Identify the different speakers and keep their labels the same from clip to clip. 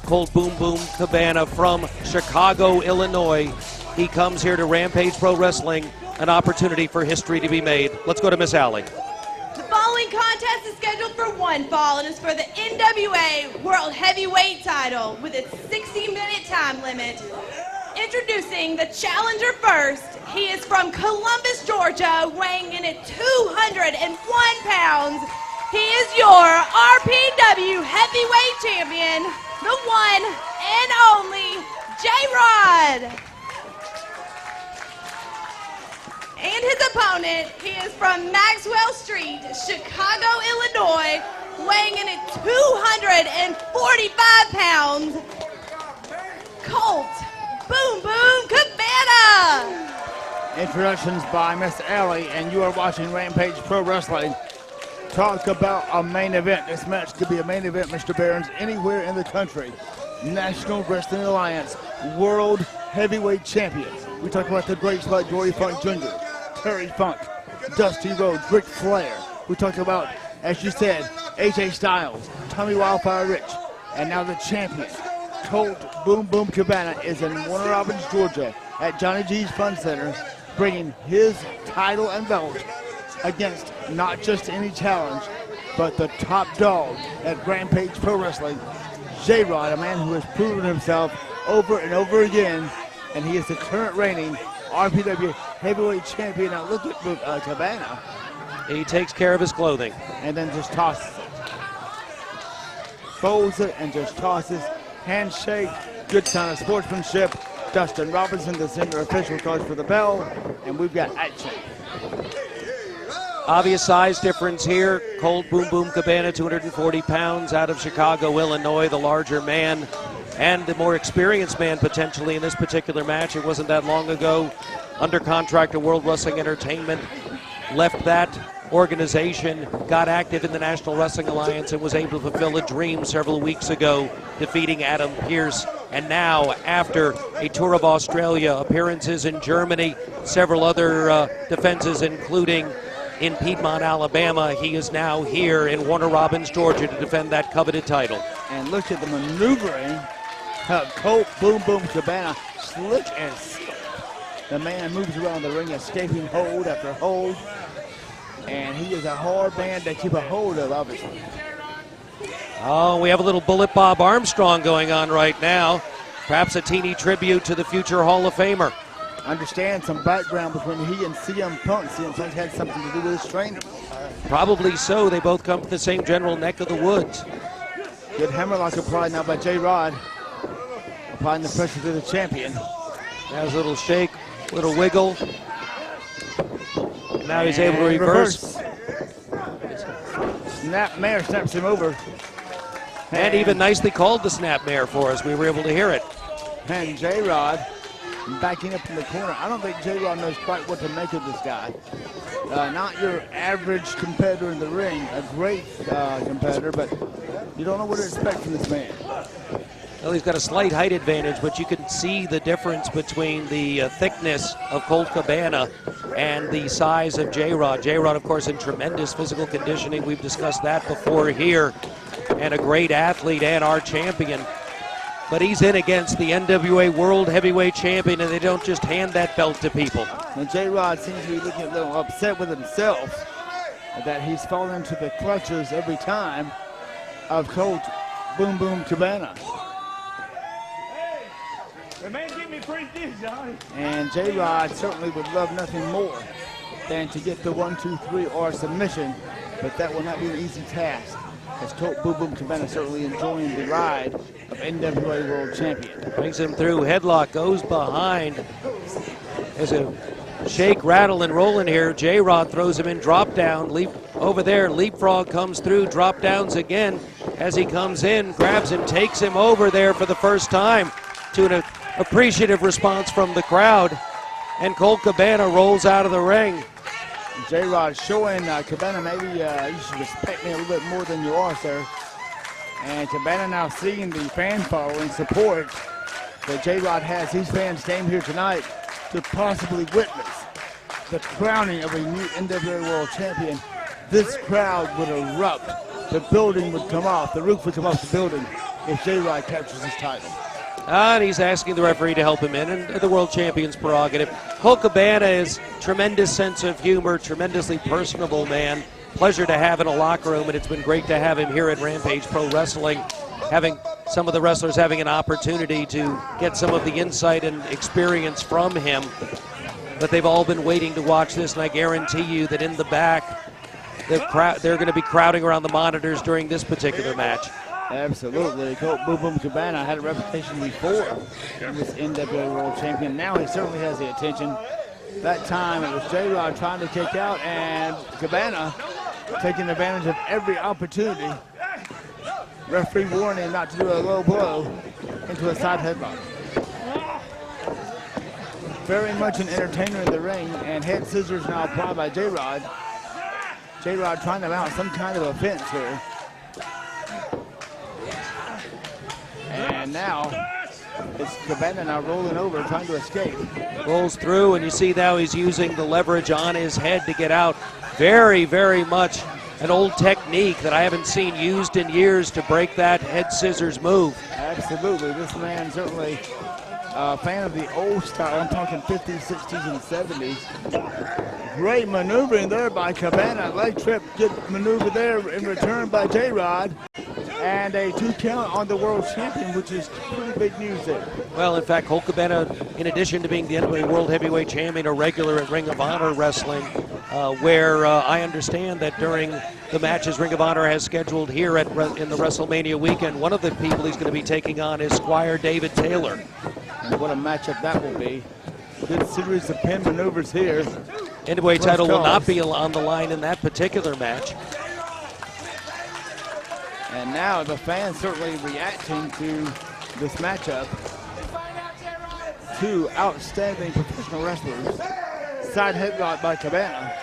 Speaker 1: Colt Boom Boom Cabana from Chicago, Illinois. He comes here to Rampage Pro Wrestling, an opportunity for history to be made. Let's go to Miss Allie.
Speaker 2: The following contest is scheduled for one fall and is for the NWA World Heavyweight title with a 60-minute time limit. Introducing the challenger first. He is from Columbus, Georgia, weighing in at 201 pounds. He is your RPW heavyweight champion, the one and only J-Rod. And his opponent, he is from Maxwell Street, Chicago, Illinois, weighing in at 245 pounds, Colt Boom Boom Cabana.
Speaker 3: Introductions by Miss Allie, and you are watching Rampage Pro Wrestling. Talk about a main event. This match could be a main event, Mr. Behrens, anywhere in the country. National Wrestling Alliance World Heavyweight Champions. We talk about the greats like Dory Funk Jr., Terry Funk, Dusty Rhodes, Ric Flair. We talked about, as you said, AJ Styles, Tommy Wildfire Rich, and now the champion, Colt Boom Boom Cabana, is in Warner Robins, Georgia, at Johnny G's Fun Center, bringing his title and belt against not just any challenge, but the top dog at Rampage Pro Wrestling, J-Rod, a man who has proven himself over and over again, and he is the current reigning RPW heavyweight champion. Now look at Cabana.
Speaker 1: He takes care of his clothing.
Speaker 3: And then just tosses it. Folds it and just tosses. Handshake, good sign of sportsmanship. Dustin Robinson, the center official, calls for the bell, and we've got action.
Speaker 1: Obvious size difference here. Colt Boom Boom Cabana, 240 pounds, out of Chicago, Illinois, the larger man and the more experienced man potentially in this particular match. It wasn't that long ago, under contract to World Wrestling Entertainment, left that organization, got active in the National Wrestling Alliance, and was able to fulfill a dream several weeks ago, defeating Adam Pearce. And now, after a tour of Australia, appearances in Germany, several other defenses, including in Piedmont, Alabama, he is now here in Warner Robins, Georgia, to defend that coveted title.
Speaker 3: And look at the maneuvering of Colt Boom Boom Cabana, slick and silk. The man moves around the ring, escaping hold after hold. And he is a hard man to keep a hold of, obviously.
Speaker 1: Oh, we have a little Bullet Bob Armstrong going on right now. Perhaps a teeny tribute to the future Hall of Famer.
Speaker 3: Understand some background between he and CM Punk. CM Punk had something to do with his training.
Speaker 1: Probably so. They both come from the same general neck of the woods.
Speaker 3: Good hammerlock applied now by J-Rod. Applying the pressure to the champion.
Speaker 1: Has a little shake, little wiggle. Now he's able to reverse.
Speaker 3: Snapmare snaps him over.
Speaker 1: And even nicely called the snapmare for us. We were able to hear it.
Speaker 3: And J-Rod backing up in the corner. I don't think J-Rod knows quite what to make of this guy. Not your average competitor in the ring, a great competitor, but you don't know what to expect from this man.
Speaker 1: Well, he's got a slight height advantage, but you can see the difference between the thickness of Colt Cabana and the size of J-Rod. J-Rod, of course, in tremendous physical conditioning. We've discussed that before here. And a great athlete and our champion. But he's in against the NWA World Heavyweight Champion, and they don't just hand that belt to people.
Speaker 3: And J-Rod seems to be looking a little upset with himself that he's fallen into the clutches every time of Colt Boom Boom Cabana. And J-Rod certainly would love nothing more than to get the 1-2-3 or submission, but that will not be an easy task, as Colt Boom Boom Cabana certainly enjoying the ride of NWA World Champion.
Speaker 1: Brings him through, headlock, goes behind. There's a shake, rattle, and rolling here. J-Rod throws him in, drop down, leap over there, leapfrog comes through, drop downs again as he comes in, grabs him, takes him over there for the first time to an appreciative response from the crowd. And Colt Cabana rolls out of the ring.
Speaker 3: J-Rod showing Cabana, maybe you should respect me a little bit more than you are, sir. And Cabana now seeing the fan following support that J-Rod has. These fans came here tonight to possibly witness the crowning of a new NWA World Champion. This crowd would erupt. The building would come off. The roof would come off the building if J-Rod captures his title.
Speaker 1: And he's asking the referee to help him in, and the world champion's prerogative. Colt Cabana is tremendous sense of humor, tremendously personable man. Pleasure to have in a locker room, and it's been great to have him here at Rampage Pro Wrestling, having some of the wrestlers having an opportunity to get some of the insight and experience from him. But they've all been waiting to watch this, and I guarantee you that in the back, they're going to be crowding around the monitors during this particular match.
Speaker 3: Absolutely. Colt Boom Boom Cabana had a reputation before he was NWA World Champion. Now he certainly has the attention. That time it was J-Rod trying to kick out, and Cabana taking advantage of every opportunity. Referee warning him not to do a low blow into a side headlock. Very much an entertainer in the ring, and head scissors now applied by J-Rod. J-Rod trying to mount some kind of offense here. And now it's Cabana now rolling over, trying to escape.
Speaker 1: Rolls through, and you see now he's using the leverage on his head to get out. Very, very much an old technique that I haven't seen used in years to break that head scissors move.
Speaker 3: Absolutely. This man certainly a fan of the old style. I'm talking 50s, 60s, and 70s. Great maneuvering there by Cabana. Leg trip, good maneuver there in return by J-Rod. And a 2 count on the world champion, which is pretty big news there.
Speaker 1: Well, in fact, Colt Cabana, in addition to being the NWA World Heavyweight Champion, a regular at Ring of Honor Wrestling, where I understand that during the matches Ring of Honor has scheduled here in the WrestleMania weekend, one of the people he's going to be taking on is Squire David Taylor.
Speaker 3: And what a matchup that will be. Good series of pin maneuvers here.
Speaker 1: NWA title will not be on the line in that particular match.
Speaker 3: And now the fans certainly reacting to this matchup. Two outstanding professional wrestlers. Side headlock by Cabana.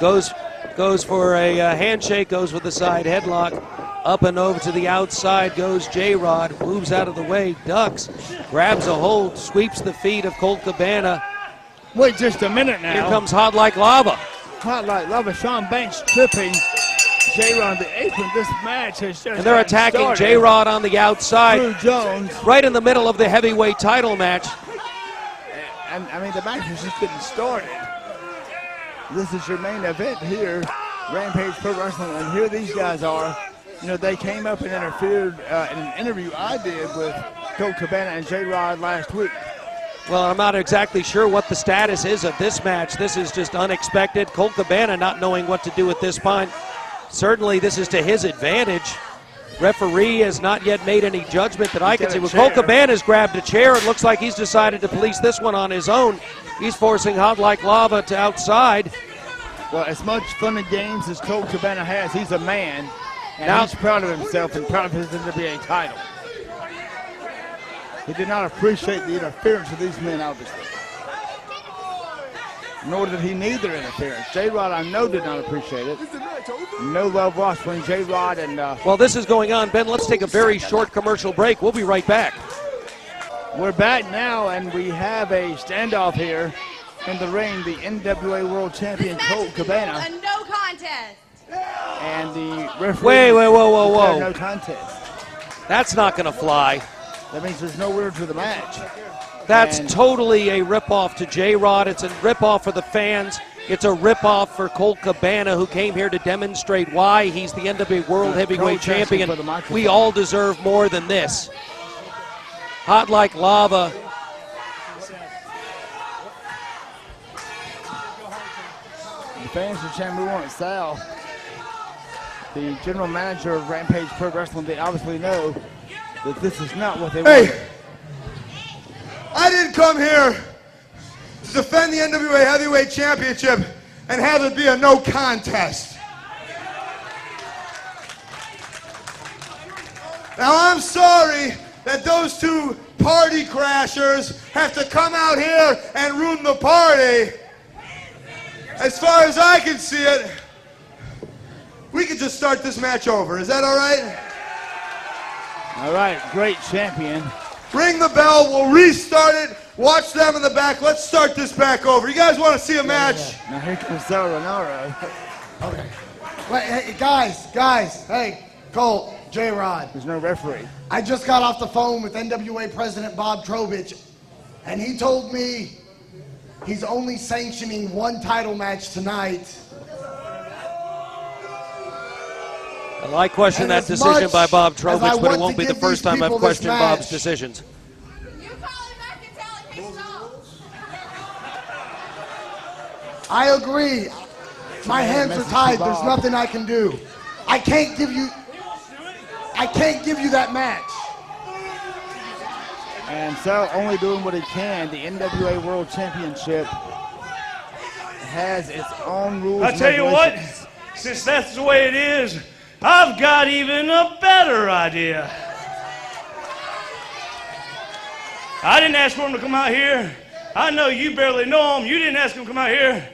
Speaker 1: Goes for a handshake, goes with the side headlock. Up and over to the outside goes J-Rod, moves out of the way, ducks, grabs a hold, sweeps the feet of Colt Cabana.
Speaker 3: Wait just a minute now.
Speaker 1: Here comes Hot Like Lava.
Speaker 3: Hot Like Lava, Shaun Banks tripping J-Rod on the apron. This match has just
Speaker 1: and they're attacking J-Rod on the outside.
Speaker 3: Drew Jones.
Speaker 1: Right in the middle of the heavyweight title match.
Speaker 3: And I mean, the match is just getting started. This is your main event here, Rampage Pro Wrestling, and here these guys are. You know, they came up and interfered in an interview I did with Colt Cabana and J-Rod last week.
Speaker 1: Well, I'm not exactly sure what the status is of this match. This is just unexpected. Colt Cabana not knowing what to do at this point. Certainly this is to his advantage. Referee has not yet made any judgment that I can see. Well, Colt Cabana's grabbed a chair. It looks like he's decided to police this one on his own. He's forcing Hot Like Lava to outside.
Speaker 3: Well, as much fun and games as Colt Cabana has, he's a man. And now he's proud of himself and proud of his NWA title. He did not appreciate the interference of these men, obviously. Nor did he need their interference. J-Rod, I know, did not appreciate it. No love lost between J-Rod and...
Speaker 1: While this is going on, Ben, let's take a very short commercial break. We'll be right back.
Speaker 3: We're back now, and we have a standoff here in the ring. The NWA World Champion, Colt Cabana.
Speaker 2: A no contest.
Speaker 3: And the referee...
Speaker 1: Whoa.
Speaker 3: No contest.
Speaker 1: That's not going to fly.
Speaker 3: That means there's no winner to the match.
Speaker 1: That's totally a ripoff to J-Rod. It's a ripoff for the fans. It's a ripoff for Colt Cabana, who came here to demonstrate why he's the NWA World Heavyweight Champion. We all deserve more than this. Hot Like Lava.
Speaker 3: The fans are chanting, we want Sal. The general manager of Rampage Pro Wrestling, they obviously know that this is not what they want.
Speaker 4: Hey, I didn't come here to defend the NWA Heavyweight Championship and have it be a no contest. Now, I'm sorry that those two party crashers have to come out here and ruin the party. As far as I can see it, we could just start this match over. Is that all right?
Speaker 3: All right, great champion.
Speaker 4: Ring the bell, we'll restart it. Watch them in the back. Let's start this back over. You guys want to see a match?
Speaker 3: Now here comes Sal Renaro.
Speaker 4: Okay. Wait, hey, guys, hey, Colt,
Speaker 5: J-Rod.
Speaker 3: There's no referee.
Speaker 5: I just got off the phone with NWA President Bob Trovich, and he told me he's only sanctioning one title match tonight.
Speaker 1: Well, I question that decision by Bob Trovich, but it won't be the first time I've questioned Bob's decisions.
Speaker 2: You call him back and tell him he's wrong.
Speaker 5: I agree. My hands are tied. There's nothing I can do. I can't give you that match.
Speaker 3: And so, only doing what he can, the NWA World Championship has its own rules.
Speaker 6: I tell you what, since that's the way it is, I've got even a better idea. I didn't ask for him to come out here. I know you barely know him. You didn't ask him to come out here.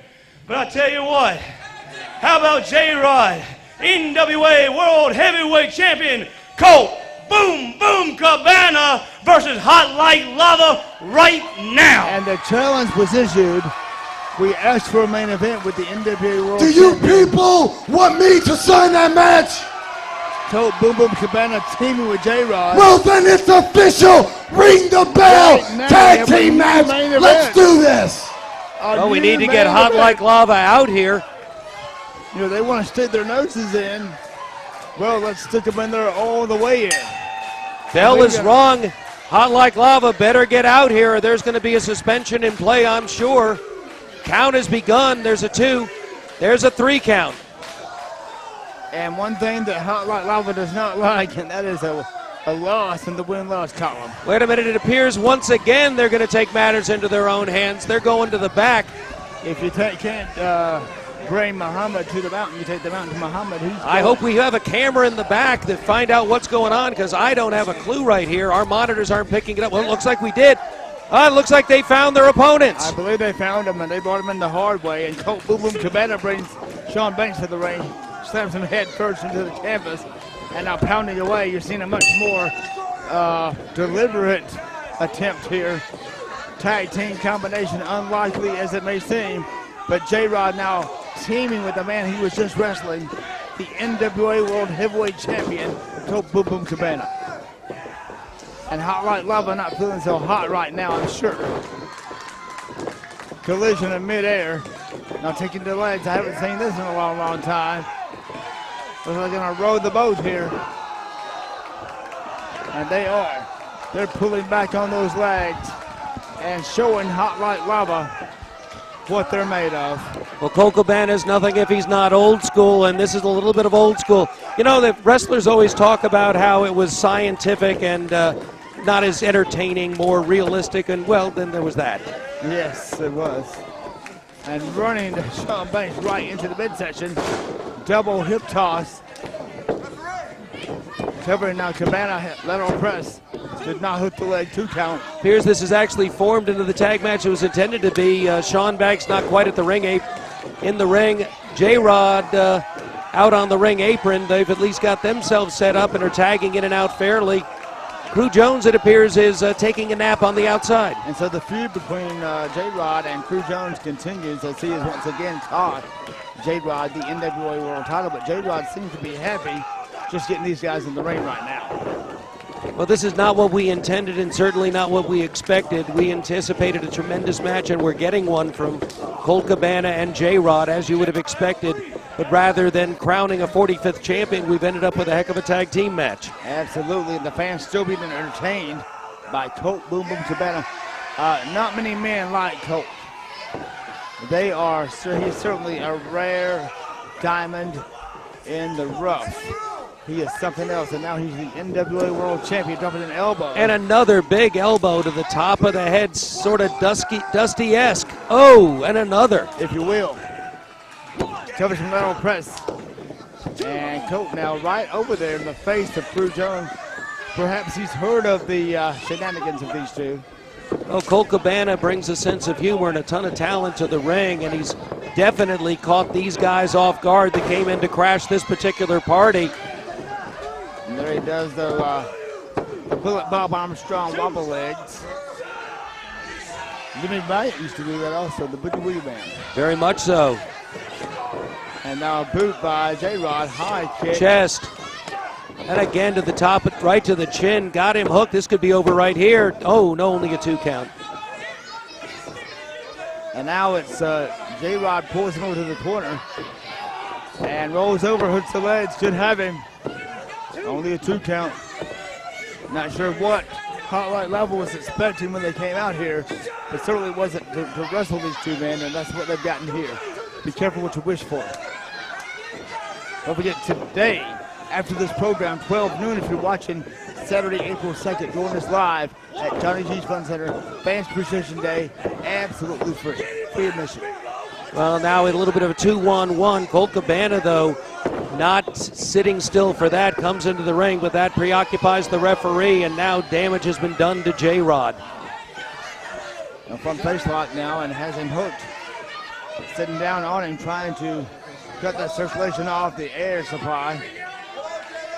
Speaker 6: But I tell you what, how about J-Rod, NWA World Heavyweight Champion, Colt Boom Boom Cabana versus Hot Like Lava right now.
Speaker 3: And the challenge was issued. We asked for a main event with the NWA World
Speaker 5: Do you
Speaker 3: Champion.
Speaker 5: people want me to sign that match?
Speaker 3: Colt Boom Boom Cabana teaming with J-Rod.
Speaker 5: Well, then it's official. Ring the bell.
Speaker 3: Right now,
Speaker 5: Tag
Speaker 3: yeah,
Speaker 5: team
Speaker 3: we
Speaker 5: match.
Speaker 3: need main event.
Speaker 5: Let's do this.
Speaker 1: Well, we need to get Hot Like Lava out here.
Speaker 3: You know, they want to stick their noses in. Well, let's stick them in there all the way in.
Speaker 1: Bell is wrong. Hot Like Lava better get out here or there's going to be a suspension in play, I'm sure. Count has begun. There's a 2. There's a 3 count.
Speaker 3: And one thing that Hot Like Lava does not like, and that is a loss in the win-loss column.
Speaker 1: Wait a minute. It appears once again they're going to take matters into their own hands. They're going to the back.
Speaker 3: If you can't bring Muhammad to the mountain, you take the mountain to Muhammad.
Speaker 1: I hope we have a camera in the back that find out what's going on because I don't have a clue right here. Our monitors aren't picking it up. Well, it looks like we did. It looks like they found their opponents.
Speaker 3: I believe they found him, and they brought him in the hard way. And Colt Boom Boom Cabana brings Shaun Banks to the ring, slams him head first into the canvas, and now pounding away. You're seeing a much more deliberate attempt here. Tag team combination, unlikely as it may seem, but J-Rod now teaming with the man he was just wrestling, the NWA World Heavyweight Champion, Colt Boom Boom Cabana. And Hot Like Lava not feeling so hot right now, I'm sure. Collision in midair. Now taking the legs. I haven't seen this in a long, long time. Looks like they're gonna row the boat here. And they are. They're pulling back on those legs and showing Hot Like Lava what they're made of.
Speaker 1: Well, Colt Cabana is nothing if he's not old school, and this is a little bit of old school. You know, the wrestlers always talk about how it was scientific and not as entertaining, more realistic, and well, then there was that.
Speaker 3: Yes, it was. And running Shaun Banks right into the midsection. Double hip toss. Covering now Cabana, lateral press. Did not hook the leg, 2 count.
Speaker 1: Appears this is actually formed into the tag match it was intended to be. Shaun Banks not quite at the ring in the ring. J-Rod out on the ring apron. They've at least got themselves set up and are tagging in and out fairly. Crew Jones, it appears, is taking a nap on the outside.
Speaker 3: And so the feud between J-Rod and Crew Jones continues as he has once again caught J-Rod the NWA World title. But J-Rod seems to be happy just getting these guys in the ring right now.
Speaker 1: Well, this is not what we intended and certainly not what we expected. We anticipated a tremendous match, and we're getting one from Colt Cabana and J-Rod, as you would have expected. But rather than crowning a 45th champion, we've ended up with a heck of a tag team match.
Speaker 3: Absolutely, and the fans still being entertained by Colt Boom Boom Cabana. Not many men like Colt. They are, he's certainly a rare diamond in the rough. He is something else, and now he's the NWA World Champion, dropping an elbow.
Speaker 1: And another big elbow to the top of the head, sort of Dusty-esque. Oh, and another.
Speaker 3: If you will. Covers from lateral press. And Colt now right over there in the face of Crew Jones. Perhaps he's heard of the shenanigans of these two.
Speaker 1: Well, Colt Cabana brings a sense of humor and a ton of talent to the ring, and he's definitely caught these guys off guard that came in to crash this particular party.
Speaker 3: And there he does the Bullet Bob Armstrong wobble legs. Jimmy Bryant used to do that also, the Boogie Woogie Band.
Speaker 1: Very much so.
Speaker 3: And now a boot by J-Rod, high kick.
Speaker 1: Chest. And again to the top, right to the chin. Got him hooked. This could be over right here. Oh, no, only a 2 count.
Speaker 3: And now it's J-Rod pulls him over to the corner and rolls over, hooks the legs, should have him. Only a 2 count. Not sure what Hot Light Lava was expecting when they came out here, but certainly wasn't to wrestle these 2 men, and that's what they've gotten here. Be careful what you wish for. Don't forget, today, after this program, 12 noon, if you're watching Saturday, April 2nd, join us live at Johnny G's Fun Center, Fans Appreciation Day, absolutely free. Free admission.
Speaker 1: Well, now a little bit of a 2-1-1. Colt Cabana, though, not sitting still for that, comes into the ring, but that preoccupies the referee, and now damage has been done to J-Rod.
Speaker 3: A front face lock now and has him hooked. Sitting down on him, trying to cut that circulation off the air supply.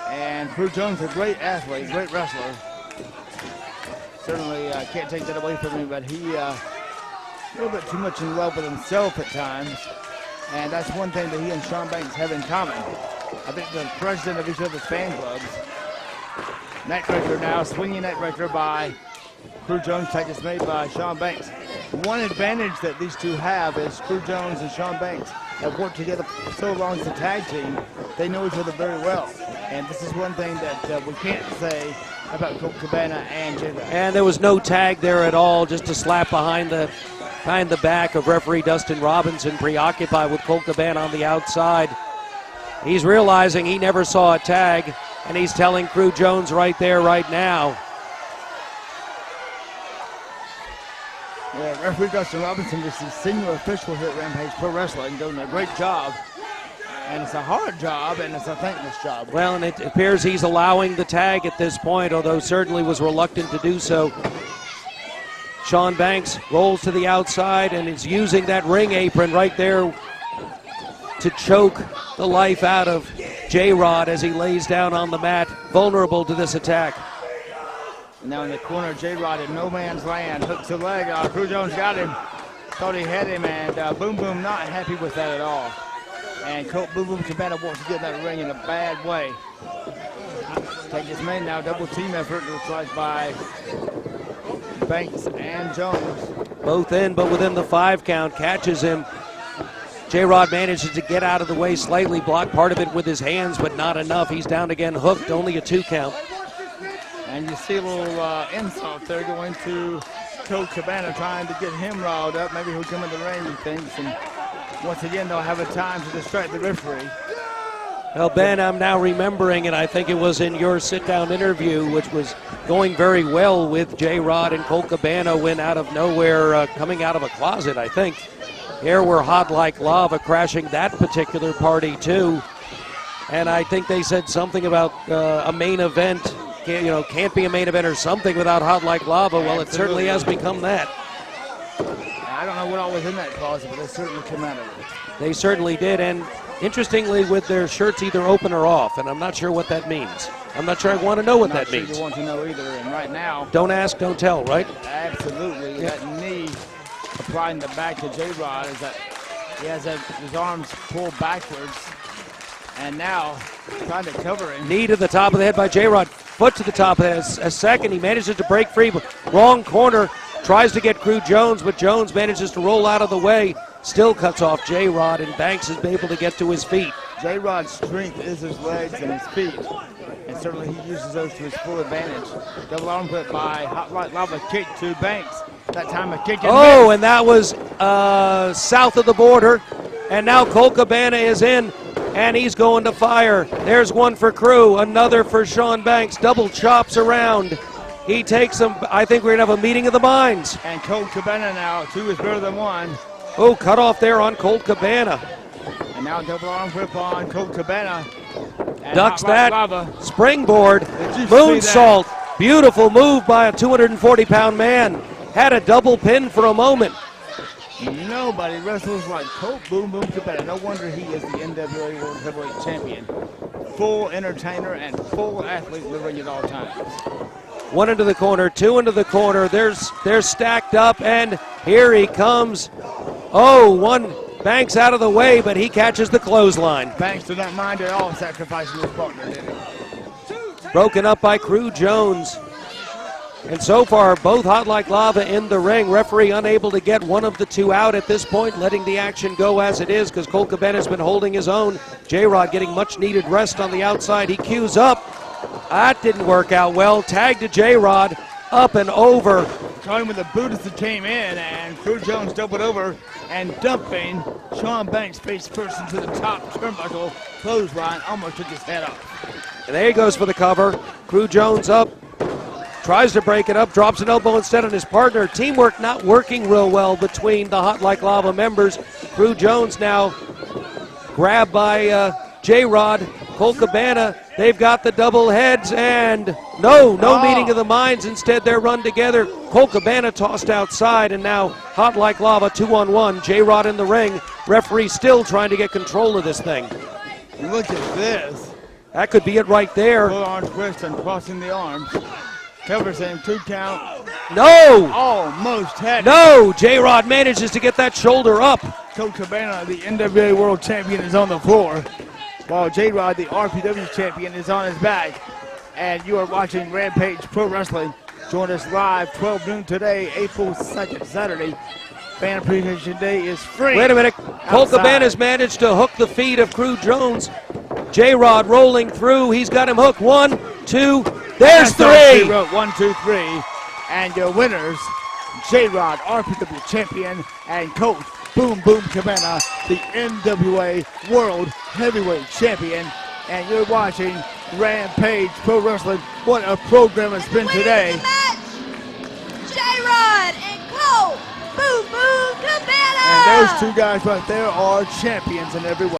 Speaker 3: And Crew Jones, a great athlete, great wrestler. Certainly can't take that away from him, but he a little bit too much in love with himself at times. And that's one thing that he and Shaun Banks have in common. I think the president of each other's fan clubs. Neckbreaker now, swinging neckbreaker by Crew Jones, tactics made by Shaun Banks. One advantage that these two have is Crew Jones and Shaun Banks have worked together so long as a tag team. They know each other very well. And this is one thing that we can't say about Colt Cabana and J-Rod.
Speaker 1: And there was no tag there at all, just a slap behind the back of referee Dustin Robinson, preoccupied with Colt Cabana on the outside. He's realizing he never saw a tag, and he's telling Crew Jones right there, right now.
Speaker 3: Yeah, referee Dustin Robinson is the senior official here at Rampage Pro Wrestling, doing a great job. And it's a hard job, and it's a thankless job.
Speaker 1: Well, and it appears he's allowing the tag at this point, although certainly was reluctant to do so. Shaun Banks rolls to the outside and is using that ring apron right there to choke the life out of J-Rod as he lays down on the mat, vulnerable to this attack.
Speaker 3: Now in the corner, J-Rod in no man's land, hooks the leg. Crew Jones got him, thought he had him, and Boom Boom not happy with that at all. And Colt Boom Boom Cabana wants to get in that ring in a bad way. Take this man now, double team effort, looks like by Banks and Jones.
Speaker 1: Both in, but within the 5 count, catches him. J-Rod manages to get out of the way slightly, block part of it with his hands, but not enough. He's down again, hooked, only a 2 count.
Speaker 3: And you see a little insult there going to Colt Cabana, trying to get him riled up. Maybe he'll come in the ring, he thinks, and once again, they'll have a time to distract the referee.
Speaker 1: Well, Ben, I'm now remembering, and I think it was in your sit-down interview, which was going very well with J-Rod and Colt Cabana, when out of nowhere, coming out of a closet, I think. Here were Hot Like Lava crashing that particular party, too. And I think they said something about a main event, can't be a main event or something without Hot Like Lava. Well, it certainly has become that.
Speaker 3: I don't know what all was in that closet, but they certainly came out of it.
Speaker 1: They certainly did, and interestingly, with their shirts either open or off, and I'm not sure what that means. I'm not sure I want to know what that means.
Speaker 3: Not sure you want to know either, and right now...
Speaker 1: Don't ask, don't tell, right?
Speaker 3: Absolutely. Yeah. That knee applying the back to J-Rod is that he has his arms pulled backwards, and now trying to cover him.
Speaker 1: Knee to the top of the head by J-Rod, foot to the top of the head. A second, he manages to break free, but wrong corner. Tries to get Crew Jones, but Jones manages to roll out of the way. Still cuts off J-Rod, and Banks is able to get to his feet.
Speaker 3: J-Rod's strength is his legs and his feet, and certainly he uses those to his full advantage. Double arm put by Hot Light Lava, kick to Banks. That time a kick and miss.
Speaker 1: And that was south of the border, and now Colt Cabana is in, and he's going to fire. There's one for Crew, another for Shaun Banks. Double chops around. He takes him. I think we're going to have a meeting of the minds.
Speaker 3: And Colt Cabana now, 2 is better than 1.
Speaker 1: Oh, cut off there on Colt Cabana.
Speaker 3: And now double arm grip on Colt Cabana. And
Speaker 1: ducks that.
Speaker 3: Lava.
Speaker 1: Springboard. Moonsault. Beautiful move by a 240-pound man. Had a double pin for a moment.
Speaker 3: Nobody wrestles like Colt Boom Boom Cabana. No wonder he is the NWA World Heavyweight Champion. Full entertainer and full athlete in the ring at all times.
Speaker 1: 1 into the corner, 2 into the corner. They're stacked up, and here he comes. Oh, one Banks out of the way, but he catches the clothesline.
Speaker 3: Banks did not mind at all sacrificing his partner, did he?
Speaker 1: broken up by Crew Jones. And so far, both Hot Like Lava in the ring. Referee unable to get one of the two out at this point, letting the action go as it is because Colt Cabana has been holding his own. J-Rod getting much needed rest on the outside. He cues up. That didn't work out well. Tag to J-Rod, up and over.
Speaker 3: Starting with the boot as it came in, and Crew Jones doubled over and dumping Shaun Banks face first into the top turnbuckle. Clothesline, almost took his head off.
Speaker 1: And there he goes for the cover. Crew Jones up. Tries to break it up, drops an elbow instead on his partner. Teamwork not working real well between the Hot Like Lava members. Crew Jones now grabbed by J-Rod. Colt Cabana, they've got the double heads, and no meeting of the minds. Instead, they're run together. Colt Cabana tossed outside, and now Hot Like Lava 2-on-1. J-Rod in the ring. Referee still trying to get control of this thing.
Speaker 3: Look at this.
Speaker 1: That could be it right there.
Speaker 3: Full arm twist and crossing the arms. Covers him, 2 count.
Speaker 1: No!
Speaker 3: Almost had it.
Speaker 1: No! J-Rod manages to get that shoulder up.
Speaker 3: Colt Cabana, the NWA World Champion, is on the floor, while J-Rod, the RPW Champion, is on his back. And you are watching Rampage Pro Wrestling. Join us live 12 noon today, April 2nd, Saturday. Fan Appreciation Day is free.
Speaker 1: Wait a minute. Colt Cabana's managed to hook the feet of Crew Jones. J-Rod rolling through. He's got him hooked. 1, 2, there's 3.
Speaker 3: 1, 2, 3. And your winners, J-Rod, RPW Champion, and Colt Boom Boom Cabana, the NWA World Heavyweight Champion. And you're watching Rampage Pro Wrestling. What a program it's been today.
Speaker 2: J-Rod and Colt Boom Boom Cabana.
Speaker 3: And those two guys right there are champions in every way.